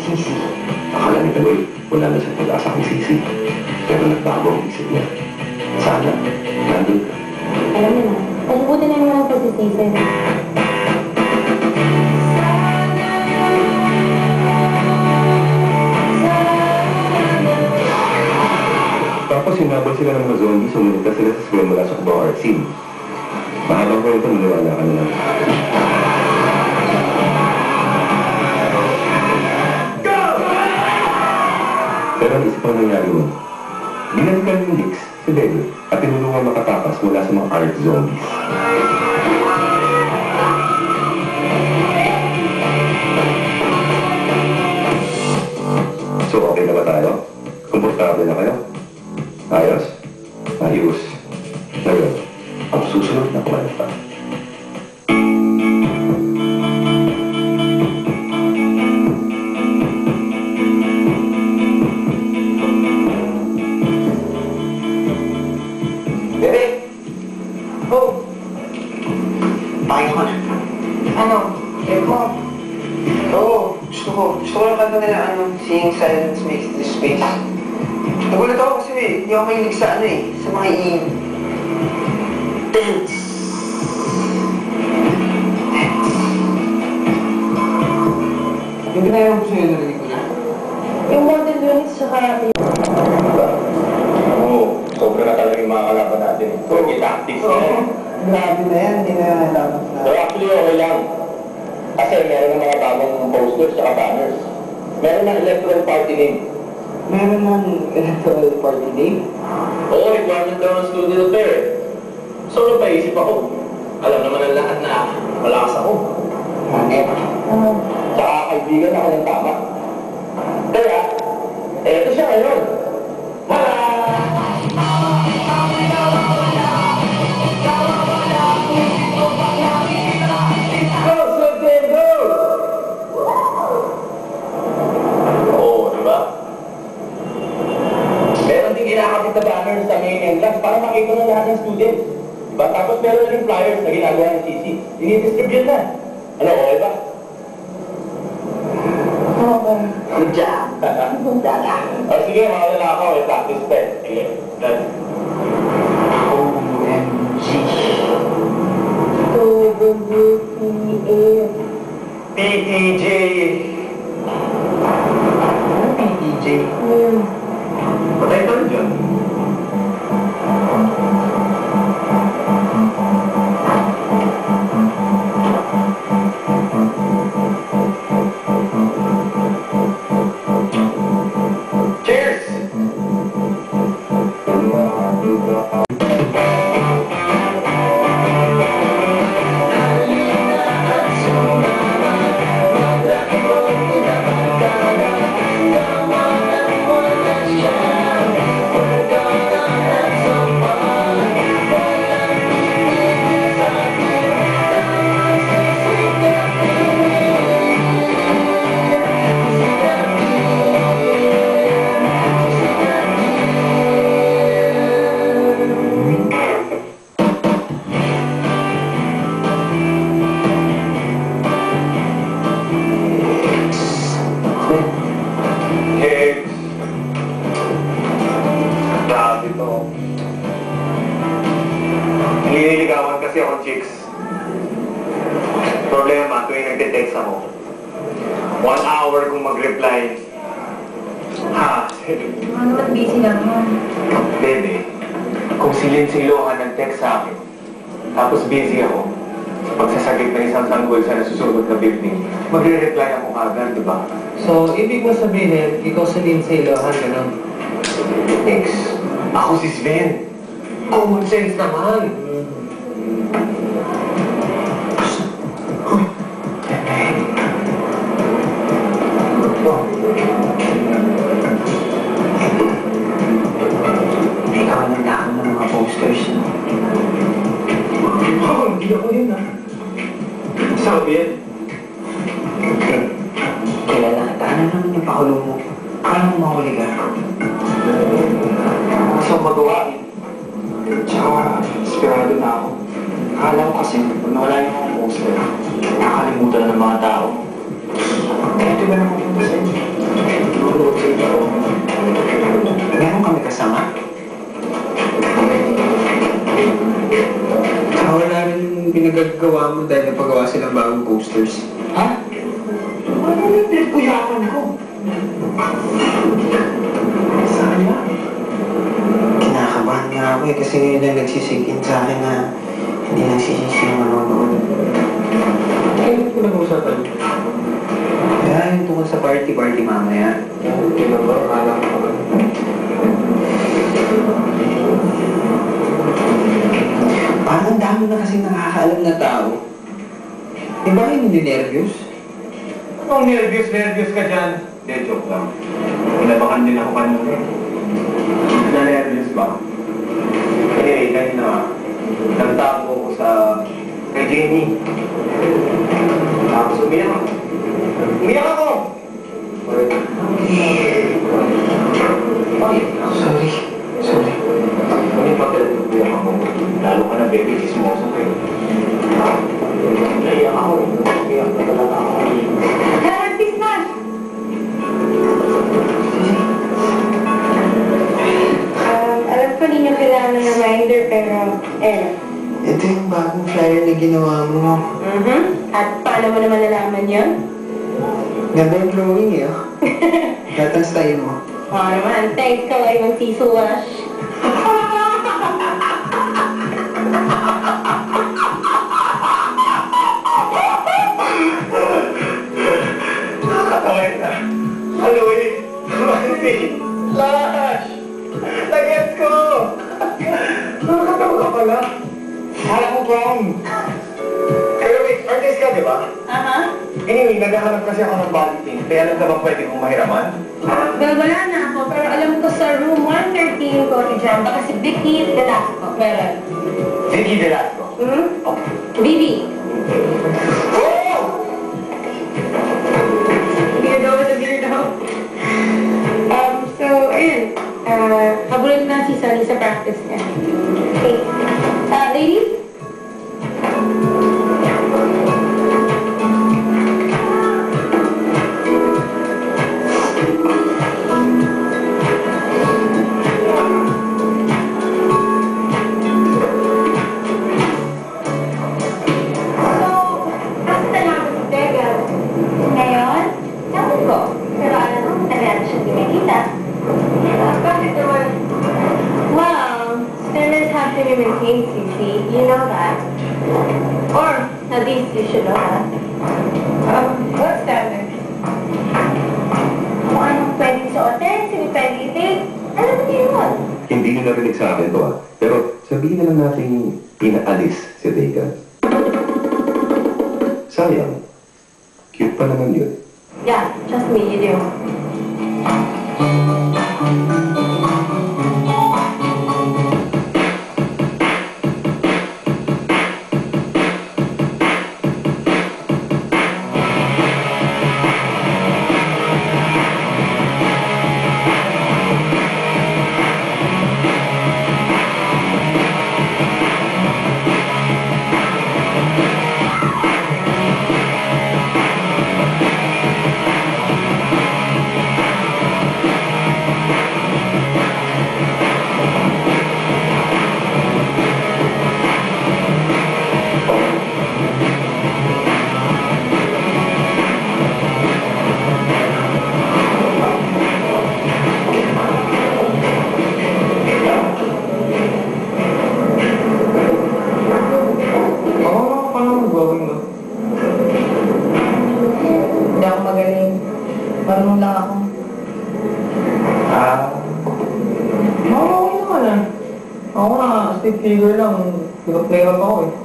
Sisi. Akala ni Kaloy, wala na siyang pag-asa kang Sisi. Pero nagbago ang isip niya. Sana, nandun ka. Alam mo na, pagbuti na naman ang pagsisisi. Tapos sinabay sila ng mga zombie, sumunod sila sa school mula sa Cubao Art Scene. Mahabang ko ito, naniwala ka na lang. Pero ang isa pang nangyari mo, binalikan yung Nix, si Bego, at tinulungan makatakas mula sa mga art zombies. So, okay na ba tayo? Komportable na kayo? Ayos? Ayos. Ngayon, ang susunod na kumanta. Bebe! Oh! Pakita ko na. Ano? Echo? Oo, gusto ko lang kanta nila, Seeing Silence Makes This Space. Nagulat ako kasi hindi ako mahilig sa sa mga tense. Yung ginayang ko sa'yo, narinig ko na. Yung modern units tsaka Oo, sobra na talaga yung mga kalaban natin. Forget tactics na yan. Grabe na yan, hindi na yan nalaman na. Pero actually, okay lang. Kasi meron ng mga tamang posters at banners. Meron ng electoral party name. Meron ng electoral party name. Oo, requirement daw ng student affair. So, napaisip ako. Alam naman ng lahat na malakas ako. Hangit. Tsaka kaibigan ako ng tama. Kaya, eto siya ngayon. Go, September! Oo, diba? Meron din kinakapit na banner sa main entrance para makita ng lahat ng students. Diba? Tapos meron rin flyers na ginagawa ng CC. Dinidistribute na. Ano, okay ba? Good job. Dala. O sige, mga na ako. Practice pa eh. Sige, done. OMG. OWPA. PTJ. Ano PTJ? Patay ka rin dyan. Cheers! Hey, grabe to. Nililigawan kasi akong chicks. Problema, tuwing nagte-text ako. 1 hour kung mag-reply. Ha? Ano naman busy naman. Bebe, kung silin-silohan ng text sa akin, tapos busy ako, sa pagsasagit ng isang tanggol sa nasusunod na building, magre-reply ako agad, di ba? So, ibig mo sabihin, ikaw sa Lindsay Lohan, gano'n? Next, ako si Sven. Common sense naman. Ikaw ang nagdaan ng mga posters, no? Hindi ako yun, ha? Sabi yan. Kilala kita. Ano naman yung pakulong mo? Kaya mo mahuli ka? Sa magawain. Tsaka, inspirado na ako. Akala ko kasi, pag nawala yung mga poster, nakakalimutan na ng mga tao. Kaya ito ba napupunta sa inyo? gawa mo dahil napagawa silang bagong posters. Ha? Ano yung pinagpuyakan ko? Sana? Kinakabahan nga ako eh, kasi ngayon lang nagsisingin sa akin na hindi nagsisisi yung manonood. Kaya yung pinag-usapan? Kaya yung tungkol sa party mamaya. Hindi na ba? Alam ko ba? Parang ang dami na kasi nakakaalam na tao. Eh bakit hindi nervyos? Anong nervyos ka dyan? Hindi, joke lang. Pinabakan din ako kanina eh. Na-nervyos ba? Anyway, kanina, nagtago ako kay Jenny. Tapos umiyak ako. Umiyak ako! Bakit? Sorry. Ano yung pagkalutuyan ako? Lalo ka na baby, chismoso kayo. Naiyak ako. Iyak na talaga ako. Therapist na! Alam ko ninyo kailangan ng reminder pero, Ito yung bagong flyer na ginawa mo. At paano mo naman nalaman yun? Ganda yung drawing eh. Oh. Lahat ang style mo. Oo naman, thanks ka lang yung tissue wash. Nakakawin na. Halloween. Mansi. Lash. Nag-gets ko. Nakakatawa ka pala. Hala ko prom. Pero wait, artist ka, di ba? Aha. Anyway, naghahanap kasi ako ng body paint. Kaya alam ka ba pwede kong mahiraman? Well, wala na ako, pero alam ko sa room 113 ko si Jamba kasi Vicky Velasco. Meron. Vicky Velasco. Hmm? Vivi. Weirdo with a weirdo. So, ayun. Habulin na si Sunny sa practice niya. Okay. Ladies? Maintains, you see. You know that. Or, at least you should know that. What standard? Kung anong pwedeng suotin, sino pwede i-take, alam niyo yun. Hindi nyo narinig sa akin to Pero sabihin na lang natin pinaalis si Regan. Sayang. Cute pa naman yun. Yeah, trust me, you do. Marunong lang ako. Okay naman ah. Ako na, stick figure lang. Hirap ako eh.